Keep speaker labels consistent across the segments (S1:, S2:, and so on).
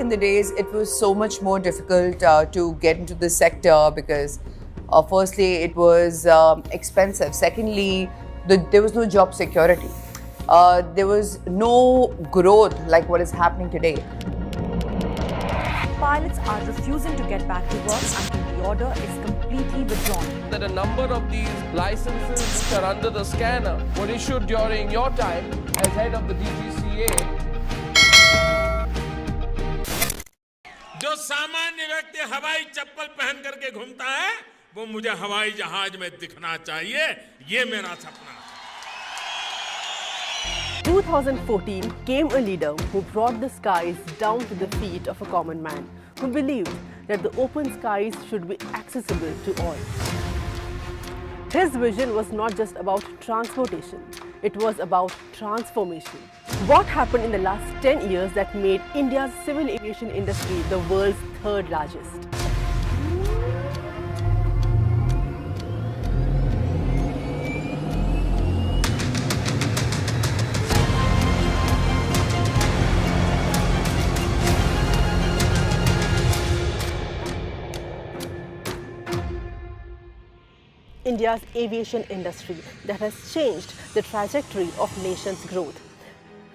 S1: in the days, it was so much more difficult to get into this sector because firstly, it was expensive. Secondly, there was no job security. There was no growth like what is happening today.
S2: Pilots are refusing to get back to work until the order is completely withdrawn.
S3: That a number of these licenses which are under the scanner were issued during your time as head of the DGCA.
S4: जो सामान्य व्यक्ति हवाई चप्पल पहन करके घूमता है वो मुझे हवाई जहाज में दिखना चाहिए, ये मेरा सपना है।
S5: 2014 came a leader who brought the skies down to the feet of a common man, who believed that the open skies should be accessible to all. His vision was not just about transportation, it was about transformation. What happened in the last 10 years that made India's civil aviation industry the world's third largest? India's aviation industry that has changed the trajectory of nation's growth.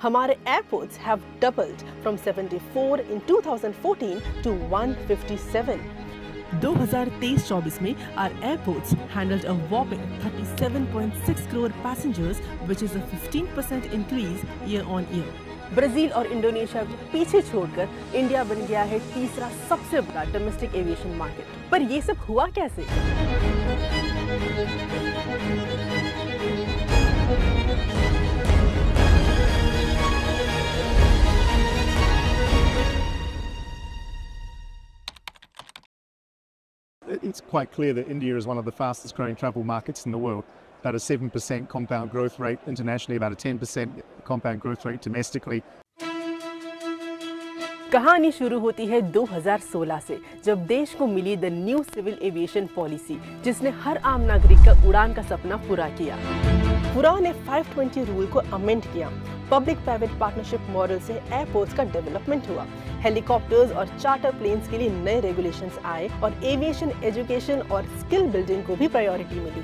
S5: Hamare airports have doubled from 74 in 2014 to 157.
S6: 2023-24 में our airports handled a whopping 37.6 crore passengers, which is a 15% increase year on year.
S5: Brazil और Indonesia को पीछे छोड़कर India बन गया है तीसरा सबसे बड़ा डोमेस्टिक एविएशन मार्केट। पर ये सब हुआ कैसे?
S7: It's quite clear that India is one of the fastest growing travel markets in the world. About a 7% compound growth rate internationally, about a 10% compound growth rate domestically.
S5: कहानी शुरू होती है 2016 से, जब देश को मिली the new civil aviation policy, जिसने हर आम नागरिक का उड़ान का सपना पूरा किया। पुरा ने 520 रूल को अमेंड किया। पब्लिक प्राइवेट पार्टनरशिप मॉडल से एयरपोर्ट्स का डेवलपमेंट हुआ। हेलीकॉप्टर्स और चार्टर प्लेन्स के लिए नए रेगुलेशंस आए और एविएशन एजुकेशन और स्किल बिल्डिंग को भी priority milli.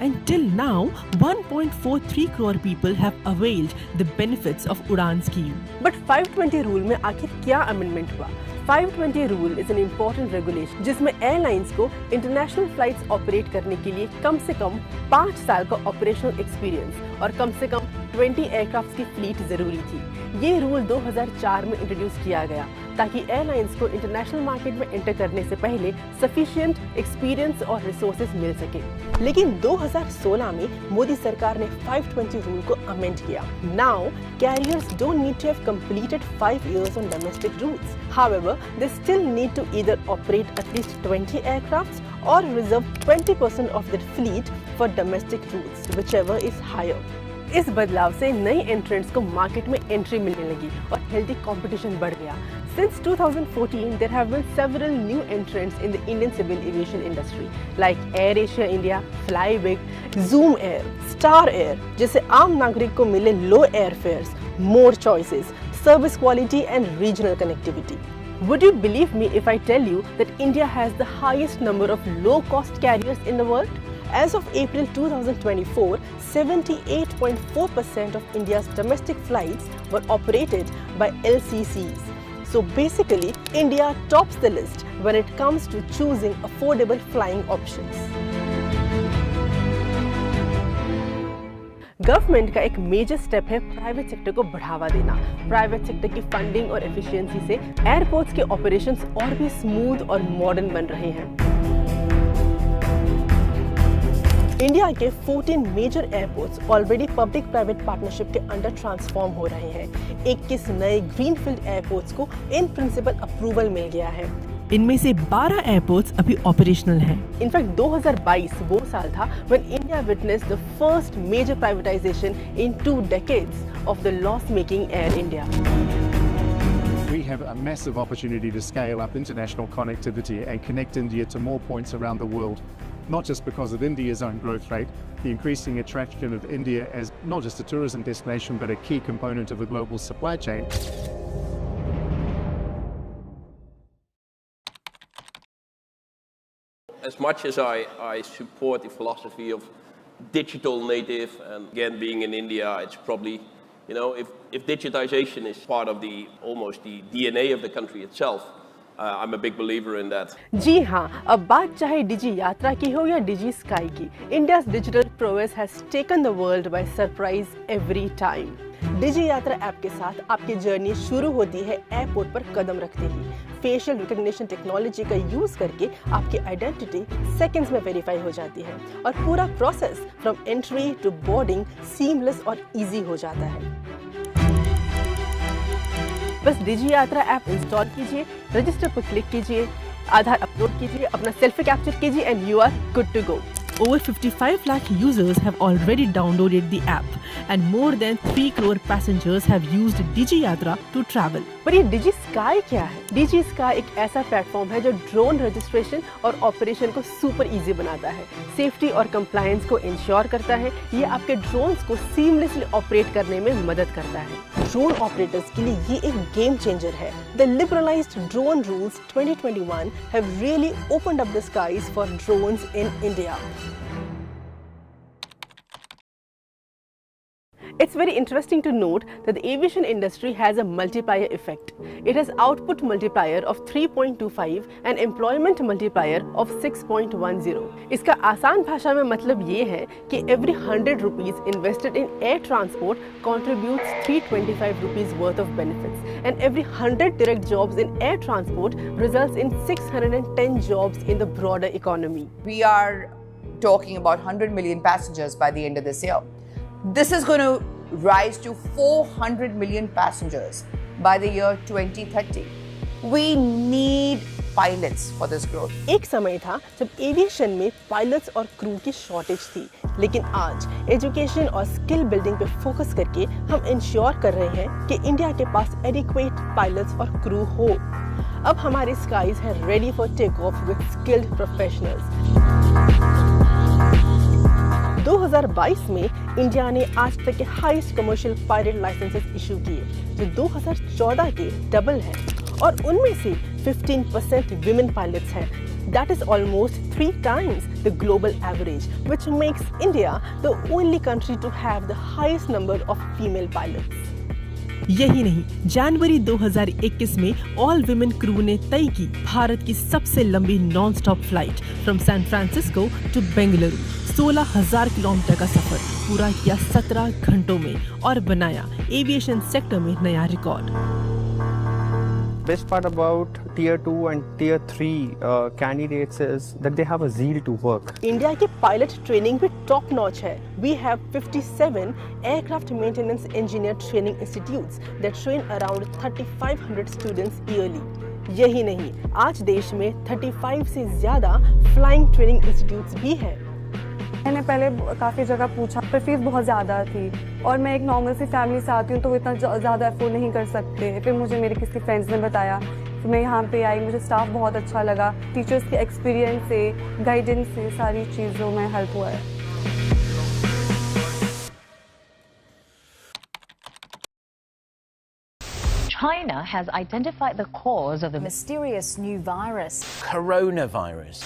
S6: Until now, 1.43 crore people have availed the benefits of Udaan scheme.
S5: But 520 rule में आखिर क्या अमेंडमेंट हुआ? 520 rule is an important regulation जिसमें एयरलाइंस को इंटरनेशनल फ्लाइट्स ऑपरेट करने के लिए कम से कम 5 साल का ऑपरेशनल एक्सपीरियंस और कम से कम 20 एयरक्राफ्ट की फ्लीट जरूरी थी। ये रूल 2004 में इंट्रोड्यूस किया गया ताकि एयरलाइंस को इंटरनेशनल मार्केट में एंटर करने से पहले सफिशिएंट एक्सपीरियंस और रिसोर्सेज मिल सके। लेकिन 2016 में मोदी सरकार ने 520 रूल को अमेंड किया। Now, carriers don't need to have completed 5 years on domestic routes. However, they still need to either operate at least 20 aircrafts or reserve 20% of their fleet for domestic routes, whichever is higher. इस बदलाव से नई entrants को market में entry मिलने लगी और healthy competition बढ़ गया। Since 2014, there have been several new entrants in the Indian civil aviation industry, like AirAsia India, Flybig, Zoom Air, Star Air, जिससे आम नागरिक को मिले low airfares, more choices, service quality and regional connectivity. Would you believe me if I tell you that India has the highest number of low-cost carriers in the world? As of April 2024, 78.4% of India's domestic flights were operated by LCCs. So basically, India tops the list when it comes to choosing affordable flying options. Government का एक major step है private sector को बढ़ावा देना। Private sector की funding और efficiency से airports के ऑपरेशंस और भी स्मूथ और मॉडर्न बन रहे हैं। इंडिया के 14 major airports already public private partnership के अंडर ट्रांसफॉर्म हो रहे हैं। 21 नए ग्रीनफील्ड एयरपोर्ट्स को इन प्रिंसिपल अप्रूवल मिल गया है।
S6: इनमें से 12 एयरपोर्ट्स अभी ऑपरेशनल हैं।
S5: इनफैक्ट 2022 वो साल था when India witnessed the first major privatization in 2 decades of the loss-making Air India.
S7: We have a massive opportunity to scale up international connectivity and connect India to more points around the world. Not just because of India's own growth rate, the increasing attraction of India as not just a tourism destination but a key component of the global supply chain.
S8: as much as I support the philosophy of digital native, and again, being in India, it's probably, you know, if digitization is part of almost the DNA of the country itself, I'm a big believer in that.
S5: जी हाँ, अब बात चाहे डिजी यात्रा की हो या डिजी sky की, India's digital prowess has taken the world by surprise every time. Digi Yatra app के साथ आपकी जर्नी शुरू होती है एयरपोर्ट पर कदम रखते ही। फेशियल रिकॉग्निशन टेक्नोलॉजी का यूज करके आपकी आइडेंटिटी सेकंड्स में वेरीफाई हो जाती है और पूरा process from entry to boarding seamless और इजी हो जाता है। बस डिजी यात्रा ऐप इंस्टॉल कीजिए, रजिस्टर पर क्लिक कीजिए, आधार अपलोड कीजिए, अपना सेल्फी कैप्चर कीजिए and you are good to go.
S6: Over 55 lakh users have already downloaded the app and more than 3 crore passengers have used DigiYatra to travel.
S5: पर ये DigiSky क्या है? DigiSky एक ऐसा प्लेटफॉर्म है जो ड्रोन रजिस्ट्रेशन और ऑपरेशन को सुपर इजी बनाता है, सेफ्टी और कंप्लायंस को इंश्योर करता है। ये आपके ड्रोन्स को सीमलेसली ऑपरेट करने में मदद करता है। ड्रोन ऑपरेटर्स के लिए ये एक गेम चेंजर है। The liberalized drone rules 2021 have really opened up the skies for drones in India. It's very interesting to note that the aviation industry has a multiplier effect. It has output multiplier of 3.25 and employment multiplier of 6.10. इसका आसान भाषा में मतलब ये है कि every 100 rupees invested in air transport contributes 325 rupees worth of benefits, and every 100 direct jobs in air transport results in 610 jobs in the broader economy.
S1: We are talking about 100 million passengers by the end of this year. This is going to rise to 400 million passengers by the year 2030. We need pilots for this growth.
S5: एक समय था जब aviation में pilots और crew की shortage थी, लेकिन आज एजुकेशन और स्किल बिल्डिंग पे फोकस करके हम इंश्योर कर रहे हैं कि इंडिया के पास एडिक्वेट पायलट्स और क्रू हो। अब हमारे स्काईज हैं ready for take off with skilled professionals. 2022 में इंडिया ने आज तक के highest commercial pilot licences issue किए, जो 2014 के डबल है, और उनमें से 15% विमेन पायलट्स हैं। That is almost 3 times the global average, which makes India the only country to have the highest number of female pilots.
S6: यही नहीं, जनवरी 2021 में ऑल विमेन क्रू ने तय की भारत की सबसे लंबी non stop flight from San Francisco to Bengaluru. 16,000 kilometre का सफर पूरा किया 17 घंटों में और बनाया एविएशन सेक्टर में नया record.
S9: Best part about tier 2 and tier 3 candidates is that they have a zeal to work.
S5: India की पायलट ट्रेनिंग भी टॉप नॉच है। We have 57 aircraft maintenance engineer training institutes that train around 3,500 students yearly. यही नहीं, आज देश में 35 से ज्यादा फ्लाइंग ट्रेनिंग इंस्टीट्यूट्स भी हैं।
S10: मैंने पहले काफ़ी जगह पूछा, पर फीस बहुत ज़्यादा थी और मैं एक नॉर्मल सी फैमिली से आती हूँ तो वो इतना ज़्यादा अफोर्ड नहीं कर सकते। फिर मुझे मेरे किसी फ्रेंड्स ने बताया, तो मैं यहाँ पे आई, मुझे स्टाफ बहुत अच्छा लगा, टीचर्स के एक्सपीरियंस से, गाइडेंस से, सारी चीज़ों में हेल्प हुआ है।
S11: China has identified the cause of the mysterious new virus, coronavirus.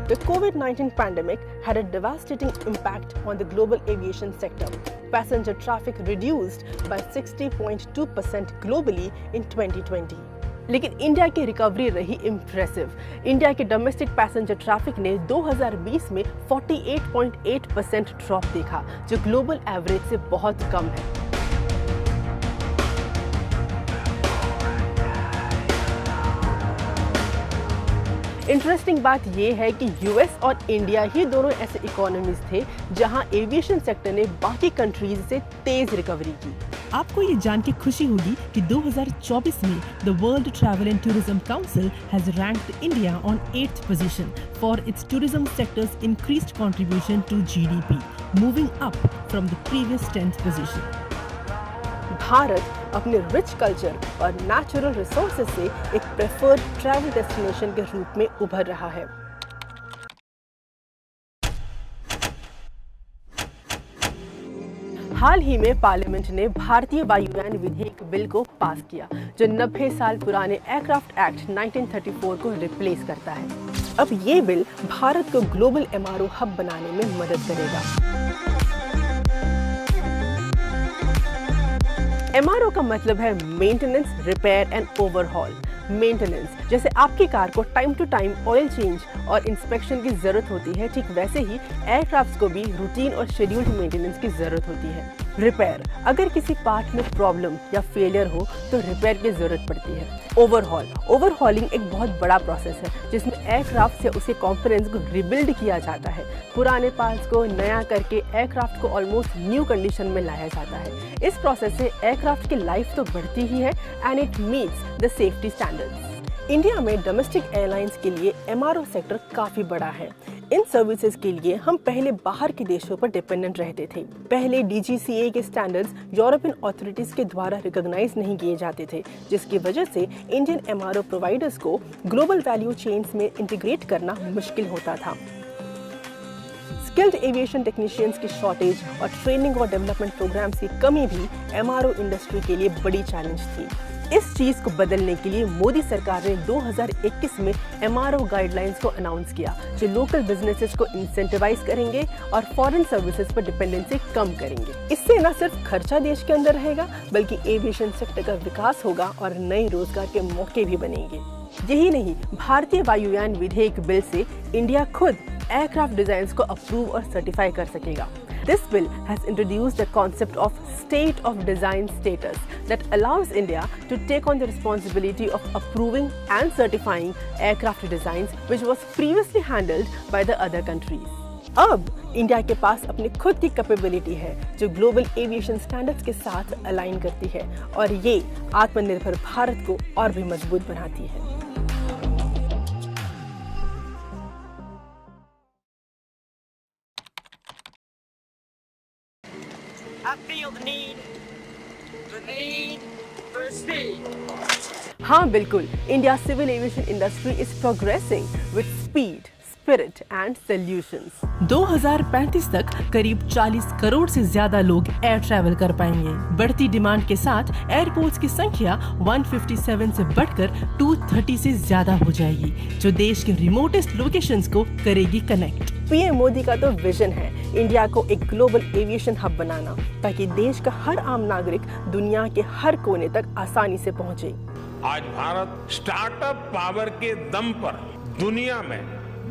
S5: The COVID-19 pandemic had a devastating impact on the global aviation sector. Passenger traffic reduced by 60.2% globally in 2020. लेकिन India की recovery रही impressive. India के domestic passenger traffic ने 2020 में 48.8% drop देखा, जो global average से बहुत कम है। इंटरेस्टिंग बात यह है कि यूएस और इंडिया ही दोनों ऐसे इकोनॉमीज थे जहां एविएशन सेक्टर ने बाकी कंट्रीज से तेज रिकवरी की।
S6: आपको ये जान के खुशी होगी कि 2024 में the World Travel and Tourism Council has ranked India on 8th position for its tourism sector's increased contribution to GDP, moving up from the previous 10th position.
S5: Bharat अपने रिच कल्चर और नेचुरल रिसोर्सेज से एक preferred travel destination के रूप में उभर रहा है। हाल ही में पार्लियामेंट ने भारतीय वायुयान विधेयक बिल को पास किया, जो 90 साल पुराने एयरक्राफ्ट एक्ट 1934 को रिप्लेस करता है। अब ये बिल भारत को ग्लोबल MRO हब बनाने में मदद करेगा। MRO का मतलब है maintenance, repair and overhaul. Maintenance, जैसे आपकी कार को time to time oil change और इंस्पेक्शन की जरूरत होती है, ठीक वैसे ही एयरक्राफ्ट्स को भी रूटीन और शेड्यूल्ड मेंटेनेंस की जरूरत होती है। रिपेयर, अगर किसी पार्ट में प्रॉब्लम या फेलियर हो तो रिपेयर की जरूरत पड़ती है। ओवरहॉल, ओवरहॉलिंग एक बहुत बड़ा प्रोसेस है जिसमें एयरक्राफ्ट या उसके कंपोनेंट्स को रिबिल्ड किया जाता है। पुराने पार्ट्स को नया करके एयरक्राफ्ट को ऑलमोस्ट न्यू कंडीशन में लाया जाता है। इस प्रोसेस से एयरक्राफ्ट की लाइफ तो बढ़ती ही है and it meets the safety standards. India में डोमेस्टिक एयरलाइंस के लिए MRO सेक्टर काफी बड़ा है। इन सर्विसेज के लिए हम पहले बाहर के देशों पर डिपेंडेंट रहते थे। पहले DGCA के स्टैंडर्ड्स यूरोपियन अथॉरिटीज के द्वारा रिकॉग्नाइज नहीं किए जाते थे, जिसकी वजह से इंडियन MRO प्रोवाइडर्स को ग्लोबल वैल्यू चेन्स में इंटीग्रेट करना मुश्किल होता था। स्किल्ड एविएशन टेक्नीशियंस की शॉर्टेज और ट्रेनिंग और डेवलपमेंट प्रोग्राम्स की कमी भी MRO इंडस्ट्री के लिए बड़ी चैलेंज थी। इस चीज को बदलने के लिए मोदी सरकार ने 2021 में MRO गाइडलाइंस को अनाउंस किया, जो लोकल बिजनेसेस को इंसेंटिवाइज करेंगे और फॉरेन सर्विसेज पर डिपेंडेंसी कम करेंगे। इससे न सिर्फ खर्चा देश के अंदर रहेगा, बल्कि एविएशन सेक्टर का विकास होगा और नए रोजगार के मौके भी बनेंगे। यही नहीं, भारतीय वायुयान विधेयक बिल से इंडिया खुद एयरक्राफ्ट डिजाइन्स को अप्रूव और सर्टिफाई कर सकेगा। This bill has introduced the concept of state of design status that allows India to take on the responsibility of approving and certifying aircraft designs, which was previously handled by the other countries. अब India के पास अपनी खुद की capability है जो global aviation standards के साथ align करती है, और ये आत्मनिर्भर भारत को और भी मजबूत बनाती है।
S12: I feel the need for speed.
S5: हाँ बिल्कुल, India civil aviation industry is progressing with speed, spirit and solutions.
S6: 2035 तक करीब 40 करोड़ से ज्यादा लोग एयर ट्रैवल कर पाएंगे। बढ़ती डिमांड के साथ एयरपोर्ट्स की संख्या 157 से बढ़कर 230 से ज्यादा हो जाएगी, जो देश के रिमोटेस्ट लोकेशंस को करेगी कनेक्ट।
S5: पीएम मोदी का तो विजन है इंडिया को एक ग्लोबल एविएशन हब बनाना, ताकि देश का हर आम नागरिक दुनिया के हर कोने तक आसानी से पहुंचे।
S4: आज भारत स्टार्टअप पावर के दम पर दुनिया में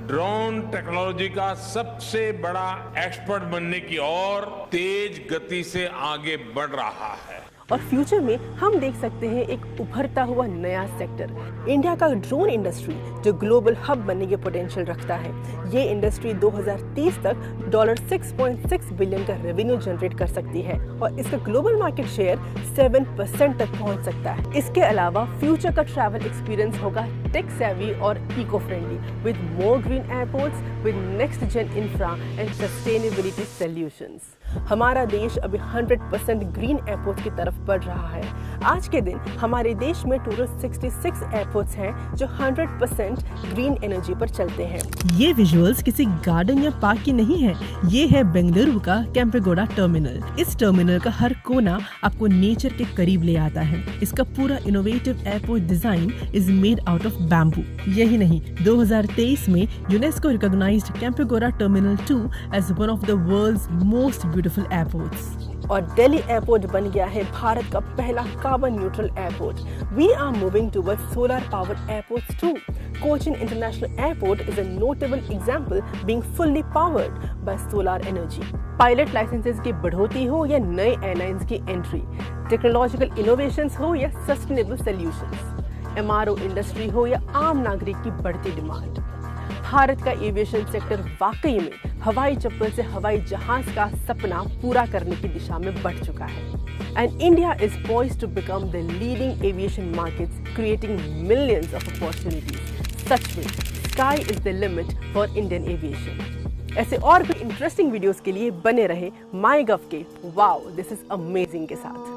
S4: ड्रोन टेक्नोलॉजी का सबसे बड़ा एक्सपर्ट बनने की ओर तेज गति से आगे बढ़ रहा है।
S5: और फ्यूचर में हम देख सकते हैं एक उभरता हुआ नया सेक्टर, इंडिया का ड्रोन इंडस्ट्री, जो ग्लोबल हब बनने के पोटेंशियल रखता है। ये इंडस्ट्री 2030 तक $6.6 बिलियन का रेवेन्यू जनरेट कर सकती है और इसका ग्लोबल मार्केट शेयर 7% तक पहुंच सकता है। इसके अलावा फ्यूचर का ट्रैवल एक्सपीरियंस होगा टेक सेवी और eco friendly, with more green airports, with next gen infra and sustainability solutions. हमारा देश अभी 100% ग्रीन एयरपोर्ट की तरफ बढ़ रहा है। आज के दिन हमारे देश में टोटल 66 एयरपोर्ट्स हैं जो 100% ग्रीन एनर्जी पर चलते हैं।
S6: ये विजुअल्स किसी गार्डन या पार्क की नहीं है, ये है बेंगलुरु का केम्पेगौड़ा टर्मिनल। इस टर्मिनल का हर कोना आपको नेचर के करीब ले आता है। इसका पूरा innovative airport design is made out of bamboo. यही नहीं, 2023 में UNESCO recognised Kempegowda terminal 2 as one of the world's most beautiful airports.
S5: और दिल्ली एयरपोर्ट बन गया है भारत का पहला carbon neutral airport. We are moving towards solar powered airports too. Cochin international airport is a notable example being fully powered by solar energy. Pilot licences की बढ़ोतरी हो या नए एयरलाइंस की एंट्री, टेक्नोलॉजिकल इनोवेशंस हो या सस्टेनेबल सॉल्यूशंस, MRO इंडस्ट्री हो या आम नागरिक की बढ़ती डिमांड, भारत का एविएशन सेक्टर वाकई में हवाई चप्पल से हवाई जहाज का सपना पूरा करने की दिशा में बढ़ चुका है। And India is poised to become the leading aviation markets, creating millions of opportunities. सच में sky is the limit for Indian aviation. ऐसे और भी इंटरेस्टिंग वीडियोस के लिए बने रहे माईगव के वाओ दिस इज अमेजिंग के साथ।